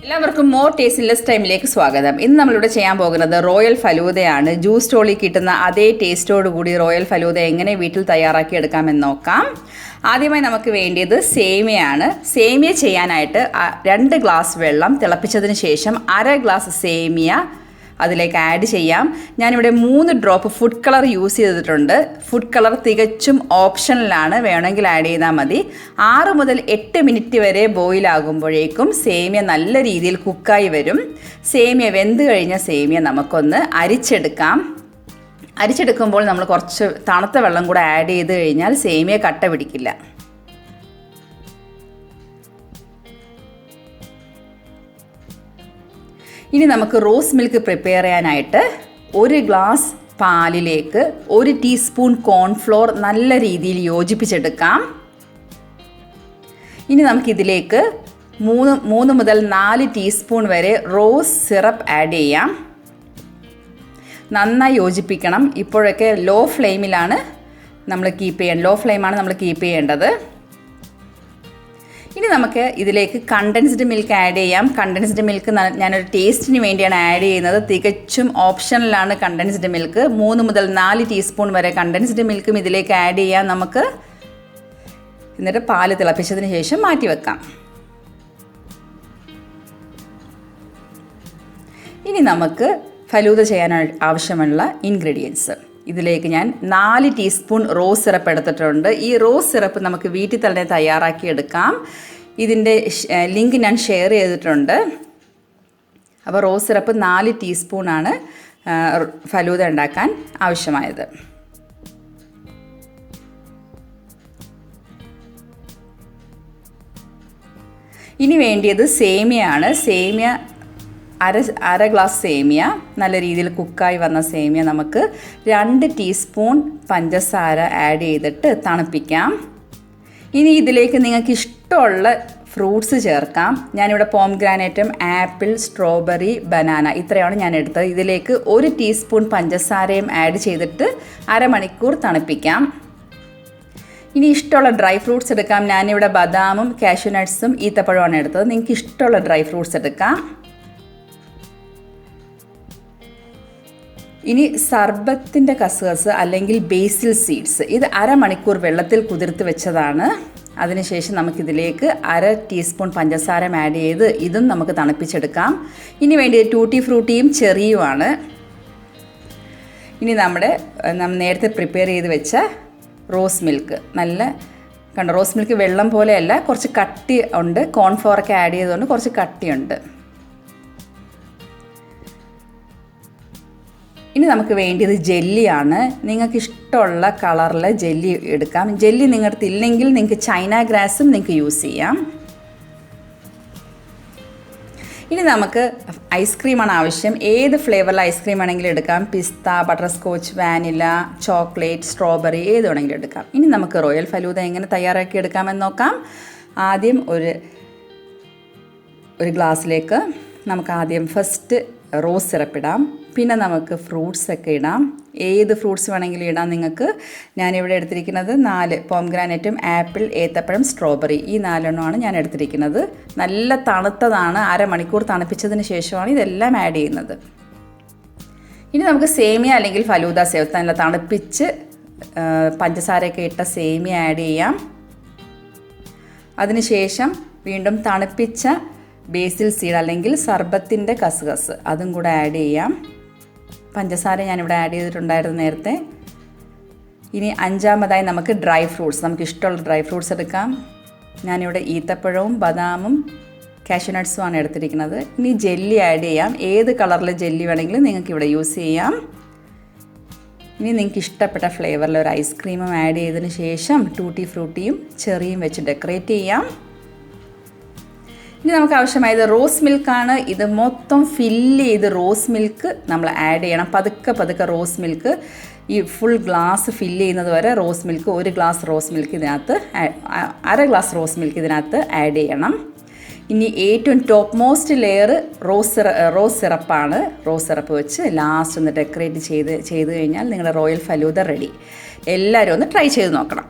എല്ലാവർക്കും മോർ ടേസ്റ്റിലെസ് ടൈമിലേക്ക് സ്വാഗതം. ഇന്ന് നമ്മളിവിടെ ചെയ്യാൻ പോകുന്നത് റോയൽ ഫലൂദയാണ്. ജ്യൂസ് സ്റ്റോളിൽ കിട്ടുന്ന അതേ ടേസ്റ്റോടുകൂടി റോയൽ ഫലൂദ എങ്ങനെ വീട്ടിൽ തയ്യാറാക്കി എടുക്കാമെന്ന് നോക്കാം. ആദ്യമായി നമുക്ക് വേണ്ടിയത് സേമിയയാണ്. സേമിയ ചെയ്യാനായിട്ട് 2 ഗ്ലാസ് വെള്ളം തിളപ്പിച്ചതിന് ശേഷം 1/2 ഗ്ലാസ് സേമിയ അതിലേക്ക് ആഡ് ചെയ്യാം. ഞാനിവിടെ 3 ഡ്രോപ്പ് ഫുഡ് കളർ യൂസ് ചെയ്തിട്ടുണ്ട്. ഫുഡ് കളർ തികച്ചും ഓപ്ഷണലാണ്, വേണമെങ്കിൽ ആഡ് ചെയ്താൽ മതി. 6 മുതൽ 8 മിനിറ്റ് വരെ ബോയിൽ ആകുമ്പോഴേക്കും സേമിയ നല്ല രീതിയിൽ കുക്കായി വരും. സേമിയ വെന്ത് കഴിഞ്ഞ സേമിയ നമുക്കൊന്ന് അരിച്ചെടുക്കാം. അരിച്ചെടുക്കുമ്പോൾ നമ്മൾ കുറച്ച് തണുത്ത വെള്ളം കൂടെ ആഡ് ചെയ്ത് കഴിഞ്ഞാൽ സേമിയ കട്ട പിടിക്കില്ല. ഇനി നമുക്ക് റോസ് മിൽക്ക് പ്രിപ്പയർ ചെയ്യാനായിട്ട് 1 ഗ്ലാസ് പാലിലേക്ക് 1 ടീസ്പൂൺ കോൺഫ്ലോർ നല്ല രീതിയിൽ യോജിപ്പിച്ചെടുക്കാം. ഇനി നമുക്കിതിലേക്ക് 3 മുതൽ 4 ടീസ്പൂൺ വരെ റോസ് സിറപ്പ് ആഡ് ചെയ്യാം. നന്നായി യോജിപ്പിക്കണം. ഇപ്പോഴൊക്കെ ലോ ഫ്ലെയിമാണ് നമ്മൾ കീപ്പ് ചെയ്യേണ്ടത്. ഇനി നമുക്ക് ഇതിലേക്ക് കണ്ടൻസ്ഡ് മിൽക്ക് ആഡ് ചെയ്യാം. കണ്ടൻസ്ഡ് മിൽക്ക് ഞാനൊരു ടേസ്റ്റിന് വേണ്ടിയാണ് ആഡ് ചെയ്യുന്നത്. തികച്ചും ഓപ്ഷണലാണ് കണ്ടൻസ്ഡ് മിൽക്ക്. 3 മുതൽ 4 ടീസ്പൂൺ വരെ കണ്ടൻസ്ഡ് മിൽക്കും ഇതിലേക്ക് ആഡ് ചെയ്യാം നമുക്ക്. എന്നിട്ട് പാല് തിളപ്പിച്ചതിന് ശേഷം മാറ്റി വെക്കാം. ഇനി നമുക്ക് ഫലൂദ ചെയ്യാൻ ആവശ്യമുള്ള ഇൻഗ്രീഡിയൻസ്. ഇതിലേക്ക് ഞാൻ 4 ടീസ്പൂൺ റോസ് സിറപ്പ് എടുത്തിട്ടുണ്ട്. ഈ റോസ് സിറപ്പ് നമുക്ക് വീട്ടിൽ തന്നെ തയ്യാറാക്കി എടുക്കാം. ഇതിൻ്റെ ലിങ്ക് ഞാൻ ഷെയർ ചെയ്തിട്ടുണ്ട്. അപ്പോൾ റോസ് സിറപ്പ് 4 ടീസ്പൂണാണ് ഫലൂദ ഉണ്ടാക്കാൻ ആവശ്യമായത്. ഇനി വേണ്ടിയത് സേമിയയാണ്. സേമിയ അര ഗ്ലാസ് സേമിയ, നല്ല രീതിയിൽ കുക്കായി വന്ന സേമിയ നമുക്ക് 2 ടീസ്പൂൺ പഞ്ചസാര ആഡ് ചെയ്തിട്ട് തണുപ്പിക്കാം. ഇനി ഇതിലേക്ക് നിങ്ങൾക്ക് ഇഷ്ടമുള്ള ഫ്രൂട്ട്സ് ചേർക്കാം. ഞാനിവിടെ പോംഗ്രാനൈറ്റും ആപ്പിൾ, സ്ട്രോബെറി, ബനാന ഇത്രയാണ് ഞാൻ എടുത്തത്. ഇതിലേക്ക് 1 ടീസ്പൂൺ പഞ്ചസാരയും ആഡ് ചെയ്തിട്ട് അരമണിക്കൂർ തണുപ്പിക്കാം. ഇനി ഇഷ്ടമുള്ള ഡ്രൈ ഫ്രൂട്ട്സ് എടുക്കാം. ഞാനിവിടെ ബദാമും കാഷ്യൂ നട്ട്സും ഈത്തപ്പഴമാണ് എടുത്തത്. നിങ്ങൾക്ക് ഇഷ്ടമുള്ള ഡ്രൈ ഫ്രൂട്ട്സ് എടുക്കാം. ഇനി സർബത്തിൻ്റെ കസ്കസ് അല്ലെങ്കിൽ ബേസിൽ സീഡ്സ്, ഇത് അരമണിക്കൂർ വെള്ളത്തിൽ കുതിർത്ത് വെച്ചതാണ്. അതിനുശേഷം നമുക്കിതിലേക്ക് 1/2 ടീസ്പൂൺ പഞ്ചസാര ആഡ് ചെയ്ത് ഇതും നമുക്ക് തണുപ്പിച്ചെടുക്കാം. ഇനി വേണ്ടിയത് ടൂട്ടി ഫ്രൂട്ടിയും ചെറിയുമാണ്. ഇനി നമ്മൾ നേരത്തെ പ്രിപ്പയർ ചെയ്ത് വെച്ച റോസ് മിൽക്ക്, റോസ് മിൽക്ക് വെള്ളം പോലെയല്ല, കുറച്ച് കട്ടി ഉണ്ട്. കോൺഫ്ലോറൊക്കെ ആഡ് ചെയ്തുകൊണ്ട് കുറച്ച് കട്ടിയുണ്ട്. ഇനി നമുക്ക് വേണ്ടിയത് ജെല്ലിയാണ്. നിങ്ങൾക്ക് ഇഷ്ടമുള്ള കളറിൽ ജെല്ലി എടുക്കാം. ജെല്ലി നിങ്ങളുടെ ഇല്ലെങ്കിൽ നിങ്ങൾക്ക് ചൈന ഗ്രാസും നിങ്ങൾക്ക് യൂസ് ചെയ്യാം. ഇനി നമുക്ക് ഐസ്ക്രീമാണ് ആവശ്യം. ഏത് ഫ്ലേവറിൽ ഐസ്ക്രീം വേണമെങ്കിലും എടുക്കാം. പിസ്ത, butter scotch, vanilla, chocolate, strawberry ഏത് വേണമെങ്കിലും എടുക്കാം. ഇനി നമുക്ക് റോയൽ ഫലൂദ എങ്ങനെ തയ്യാറാക്കി എടുക്കാമെന്ന് നോക്കാം. ആദ്യം ഒരു ഗ്ലാസ്സിലേക്ക് നമുക്ക് ആദ്യം ഫസ്റ്റ് റോസ് സിറപ്പ് ഇടാം. പിന്നെ നമുക്ക് ഫ്രൂട്ട്സൊക്കെ ഇടാം. ഏത് ഫ്രൂട്ട്സ് വേണമെങ്കിലും ഇടാം നിങ്ങൾക്ക്. ഞാനിവിടെ എടുത്തിരിക്കുന്നത് 4 പോംഗ്രാനൈറ്റും ആപ്പിൾ, ഏത്തപ്പഴം, സ്ട്രോബെറി ഈ 4 എണ്ണമാണ് ഞാൻ എടുത്തിരിക്കുന്നത്. നല്ല തണുത്തതാണ്. അരമണിക്കൂർ തണുപ്പിച്ചതിന് ശേഷമാണ് ഇതെല്ലാം ആഡ് ചെയ്യുന്നത്. ഇനി നമുക്ക് സേമിയ അല്ലെങ്കിൽ ഫലൂദ നല്ല തണുപ്പിച്ച് പഞ്ചസാരയൊക്കെ ഇട്ട സേമിയ ആഡ് ചെയ്യാം. അതിനുശേഷം വീണ്ടും തണുപ്പിച്ച ബേസിൽ സീഡ് അല്ലെങ്കിൽ സർബത്തിൻ്റെ കസ്കസ് അതും കൂടെ ആഡ് ചെയ്യാം. പഞ്ചസാര ഞാനിവിടെ ആഡ് ചെയ്തിട്ടുണ്ടായിരുന്നു നേരത്തെ. ഇനി 5ാമതായി നമുക്ക് ഡ്രൈ ഫ്രൂട്ട്സ്, നമുക്ക് ഇഷ്ടമുള്ള ഡ്രൈ ഫ്രൂട്ട്സ് എടുക്കാം. ഞാനിവിടെ ഈത്തപ്പഴവും ബദാമും കാഷ്യൂ നട്ട്സുമാണ് എടുത്തിരിക്കുന്നത്. ഇനി ജെല്ലി ആഡ് ചെയ്യാം. ഏത് കളറിലെ ജെല്ലി വേണമെങ്കിലും നിങ്ങൾക്ക് ഇവിടെ യൂസ് ചെയ്യാം. ഇനി നിങ്ങൾക്ക് ഇഷ്ടപ്പെട്ട ഫ്ലേവറിൽ ഒരു ഐസ്ക്രീമും ആഡ് ചെയ്തതിന് ശേഷം ടൂട്ടി ഫ്രൂട്ടിയും ചെറിയും വെച്ച് ഡെക്കറേറ്റ് ചെയ്യാം. ഇനി നമുക്ക് ആവശ്യമായത് റോസ് മിൽക്കാണ്. ഇത് മൊത്തം ഫില്ല് ചെയ്ത് റോസ് മിൽക്ക് നമ്മൾ ആഡ് ചെയ്യണം. പതുക്കെ റോസ് മിൽക്ക് ഈ ഫുൾ ഗ്ലാസ് ഫില്ല് ചെയ്യുന്നത് വരെ rose milk 1 glass rose milk ഇതിനകത്ത് 1/2 ഗ്ലാസ് റോസ് മിൽക്ക് ഇതിനകത്ത് ആഡ് ചെയ്യണം. ഇനി ഏറ്റവും ടോപ്പ് മോസ്റ്റ് ലെയർ റോസ് സിറപ്പാണ്. റോസ് സിറപ്പ് വെച്ച് ലാസ്റ്റ് ഒന്ന് ഡെക്കറേറ്റ് ചെയ്ത് കഴിഞ്ഞാൽ നിങ്ങളുടെ റോയൽ ഫലൂദ റെഡി. എല്ലാവരും ഒന്ന് ട്രൈ ചെയ്ത് നോക്കണം.